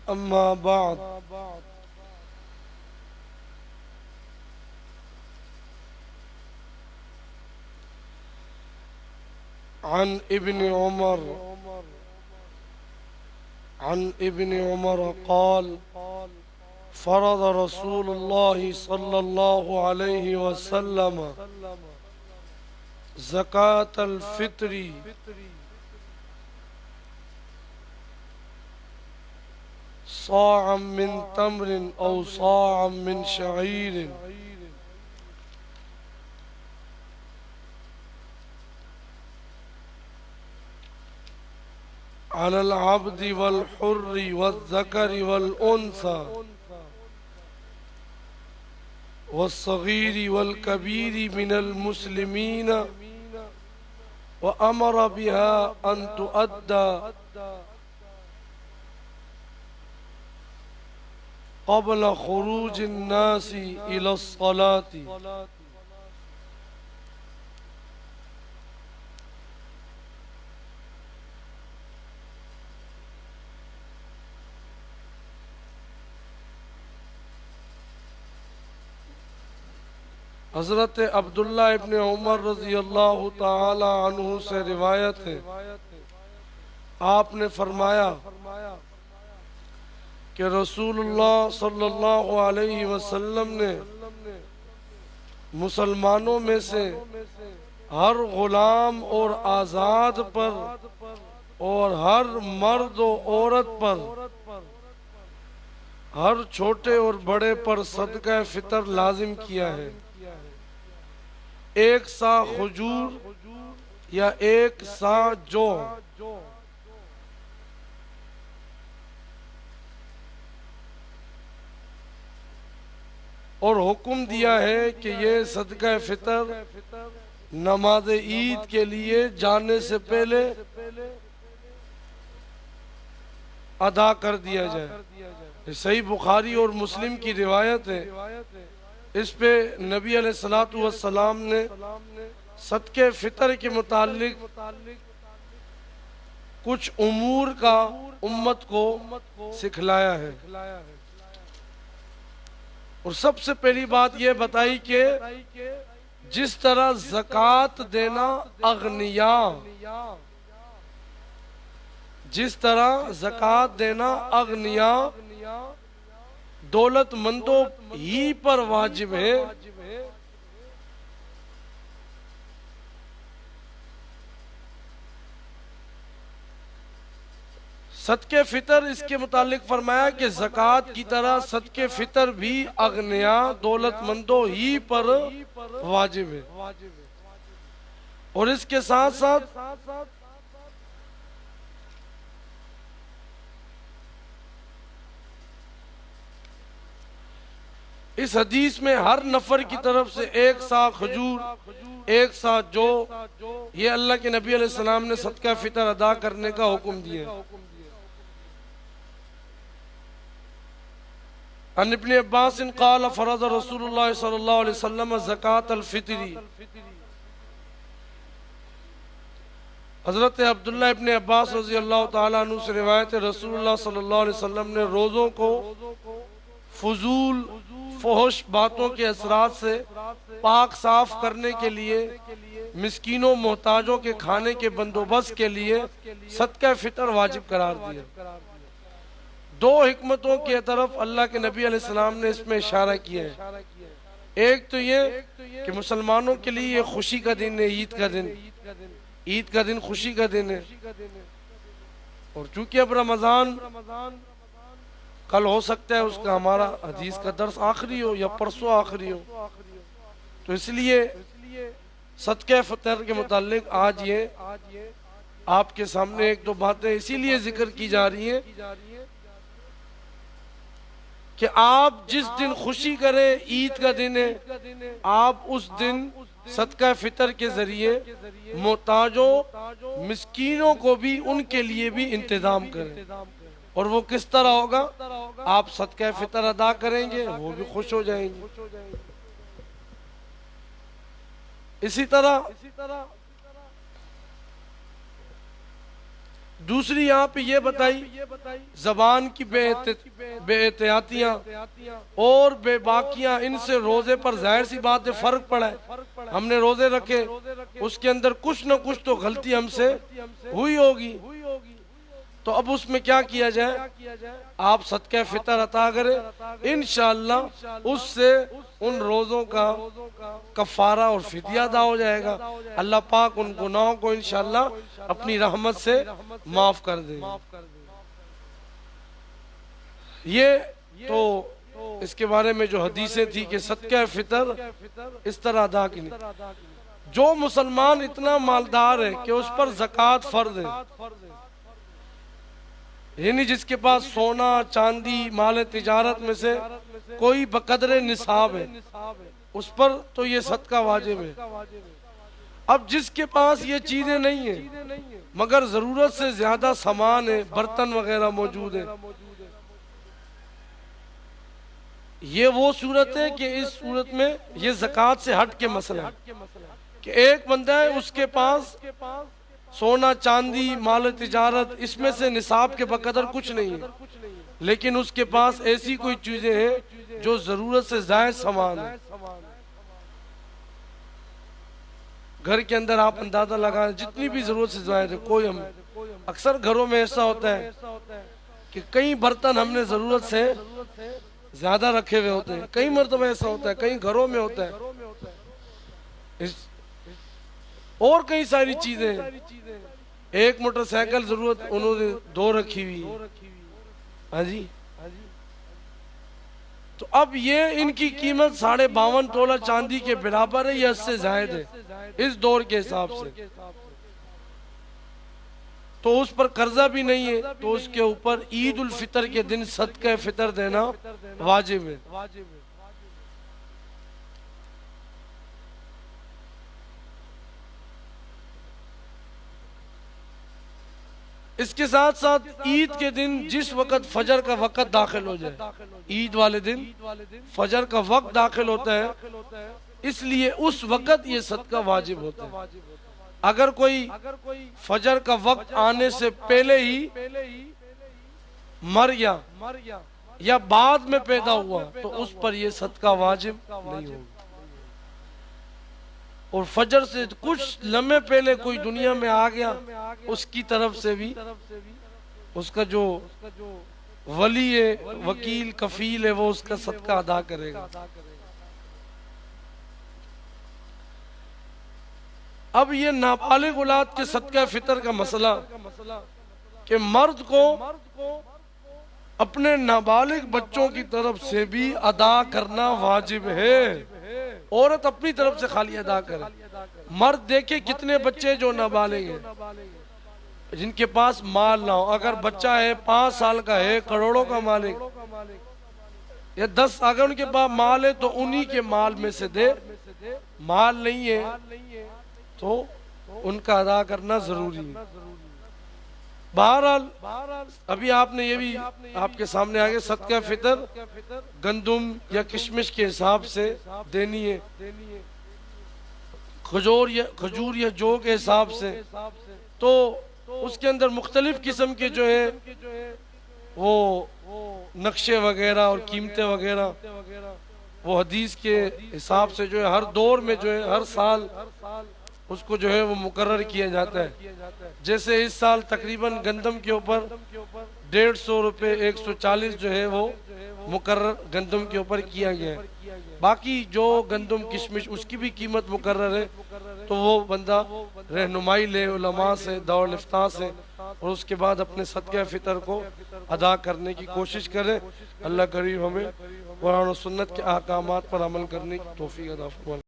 أما بعد عن ابن عمر قال فرض رسول الله صلى الله عليه وسلم زكاة الفطر صاعا من تمر أو صاعا من شعير على العبد والحر والذكر والأنثى والصغير والكبير من المسلمين وأمر بها أن تؤدى قبل خروج الناس إلى الصلاة. حضرت عبداللہ ابن عمر رضی اللہ تعالی عنہ سے روایت ہے، آپ نے فرمایا کہ رسول اللہ صلی اللہ علیہ وسلم نے مسلمانوں میں سے ہر غلام اور آزاد پر اور ہر مرد و عورت پر، ہر چھوٹے اور بڑے پر صدقہ فطر لازم کیا ہے، ایک سا کھجور یا ایک سا جو، اور حکم دیا ہے کہ یہ صدقہ فطر نماز عید کے لیے جانے سے پہلے ادا کر دیا جائے۔ یہ صحیح بخاری اور مسلم کی روایت ہے۔ اس پہ نبی علیہ السلام نے صدقہ فطر کے متعلق کچھ امور کا امت کو سکھلایا ہے، اور سب سے پہلی بات یہ بتائی کہ جس طرح زکوٰۃ دینا اغنیاء دولت مندوں ہی پر واجب ہے، صدقہ فطر اس کے متعلق فرمایا کہ زکوٰۃ کی طرح صدقہ فطر بھی اغنیاء دولت مندوں ہی پر واجب ہے، اور اس کے ساتھ ساتھ اس حدیث میں ہر نفر کی طرف سے ایک سا کھجور، ایک سا جو، یہ اللہ کے نبی علیہ السلام نے صدقہ فطر ادا کرنے کا حکم دیا ہے۔ عن ابن عباس قال فرض رسول اللہ صلی اللہ علیہ وسلم زکاة الفطر، حضرت عبداللہ ابن عباس رضی اللہ تعالیٰ عنہ سے روایت ہے، رسول اللہ صلی اللہ علیہ وسلم نے روزوں کو فضول فحش باتوں کے اثرات سے پاک صاف کرنے کے لیے، مسکینوں محتاجوں کے کھانے کے بندوبست کے لیے صدقہ فطر واجب قرار دیا۔ دو حکمتوں کی طرف اللہ کے نبی علیہ السلام نے اس میں اشارہ کیا ہے۔ ایک تو یہ کہ مسلمانوں کے لیے یہ خوشی کا دن ہے، عید کا دن خوشی کا دن ہے، اور چونکہ اب رمضان کل ہو سکتا ہے اس کا ہمارا حدیث کا درس آخری ہو یا پرسوں آخری ہو، تو اس لیے صدقہ فطر کے متعلق آج یہ آپ کے سامنے ایک دو باتیں اسی لیے ذکر کی جا رہی ہیں کہ آپ جس دن خوشی کریں، عید کا دن ہے، آپ اس دن صدقہ فطر کے ذریعے محتاجوں مسکینوں کو بھی ان کے لیے بھی انتظام کریں، اور وہ کس طرح ہوگا؟ آپ صدقہ فطر ادا کریں گے، وہ بھی خوش ہو جائیں گے۔ اسی طرح دوسری یہاں پہ یہ بتائی زبان کی بے احتیاطیاں اور بے باکیاں، ان سے روزے پر ظاہر سی بات ہے فرق پڑا ہے۔ ہم نے روزے رکھے، اس کے اندر کچھ نہ کچھ تو غلطی ہم سے ہوئی ہوگی، تو اب اس میں کیا کیا جائے؟ آپ صدقہ فطر عطا کریں، انشاءاللہ اس سے ان روزوں کا کفارہ اور فدیہ ادا ہو جائے گا۔ اللہ پاک ان گناہوں کو انشاءاللہ اپنی رحمت سے معاف کر دے۔ یہ تو اس کے بارے میں جو حدیثیں تھی کہ صدقہ فطر اس طرح ادا کی نہیں۔ جو مسلمان اتنا مالدار ہے کہ اس پر زکوٰۃ فرض ہے، یعنی جس کے پاس سونا چاندی مال تجارت میں سے کوئی بقدر نصاب ہے، اس پر تو یہ صدقہ واجب ہے۔ اب جس کے پاس یہ چیزیں نہیں ہیں مگر ضرورت سے زیادہ سامان ہے، برتن وغیرہ موجود ہیں، یہ وہ صورت ہے کہ اس صورت میں یہ زکوٰۃ سے ہٹ کے مسئلہ ہے کہ ایک بندہ ہے اس کے پاس سونا چاندی مال تجارت اس میں سے نصاب کے بقدر کچھ نہیں ہے، لیکن اس کے پاس ایسی کوئی چیزیں ہیں جو ضرورت سے زائد سامان ہے۔ گھر کے اندر آپ اندازہ لگائیں جتنی بھی ضرورت سے زائد ہے، کوئی ہم اکثر گھروں میں ایسا ہوتا ہے کہ کئی برتن ہم نے ضرورت سے زیادہ رکھے ہوئے ہوتے ہیں، کئی مرتبہ ایسا ہوتا ہے، کئی گھروں میں ہوتا ہے، اور کئی ساری چیزیں، ایک موٹر سائیکل ضرورت انہوں نے 2 رکھی ہوئی ہے، ہاں جی، تو اب یہ ان کی قیمت 52.5 تولہ چاندی کے برابر ہے یا اس سے زائد ہے اس دور کے حساب سے، تو اس پر قرضہ بھی نہیں ہے، تو اس کے اوپر عید الفطر کے دن صدقہ فطر دینا واجب ہے۔ اس کے ساتھ ساتھ عید کے دن جس وقت فجر کا وقت داخل ہو جائے، عید والے دن فجر کا وقت داخل ہوتا ہے، اس لیے اس وقت یہ صدقہ واجب ہوتا ہے۔ اگر کوئی فجر کا وقت آنے سے پہلے ہی مر گیا یا بعد میں پیدا ہوا تو اس پر یہ صدقہ واجب نہیں ہوگا، اور فجر سے کچھ لمحے پہلے کوئی دنیا میں آ گیا اس کی طرف سے بھی اس کا جو ولی ہے وکیل کفیل ہے وہ اس کا صدقہ ادا کرے گا۔ اب یہ نابالغ اولاد کے صدقہ فطر کا مسئلہ کہ مرد کو اپنے نابالغ بچوں کی طرف سے بھی ادا کرنا واجب ہے، عورت اپنی طرف سے خالی ادا کرے، مرد دیکھے کتنے بچے جو نابالغ ہیں جن کے پاس مال نہ ہو، اگر بچہ ہے 5 سال کا ہے کروڑوں کا مالک یا 10 اگر ان کے پاس مال ہے تو انہی کے مال میں سے دے، مال نہیں ہے تو ان کا ادا کرنا ضروری ہے۔ بہرحال ابھی آپ نے یہ بھی آپ کے سامنے آگے صدقہ فطر گندم یا کشمش کے حساب سے دینی ہے، کھجور یا جو کے حساب سے، تو اس کے اندر مختلف قسم کے جو ہے وہ نقشے وغیرہ اور قیمتیں وغیرہ وہ حدیث کے حساب سے جو ہے ہر دور میں جو ہے ہر سال اس کو جو ہے وہ مقرر کیا جاتا ہے۔ جیسے اس سال تقریباً گندم کے اوپر 150 روپے 140 جو ہے وہ مقرر گندم کے اوپر کیا گیا ہے، باقی جو گندم کشمش اس کی بھی قیمت مقرر ہے، تو وہ بندہ رہنمائی لے علماء سے دور الافتاء سے اور اس کے بعد اپنے صدقہ فطر کو ادا کرنے کی کوشش کرے۔ اللہ کریم ہمیں قرآن و سنت کے احکامات پر عمل کرنے کی توفیق عطا فرمائے۔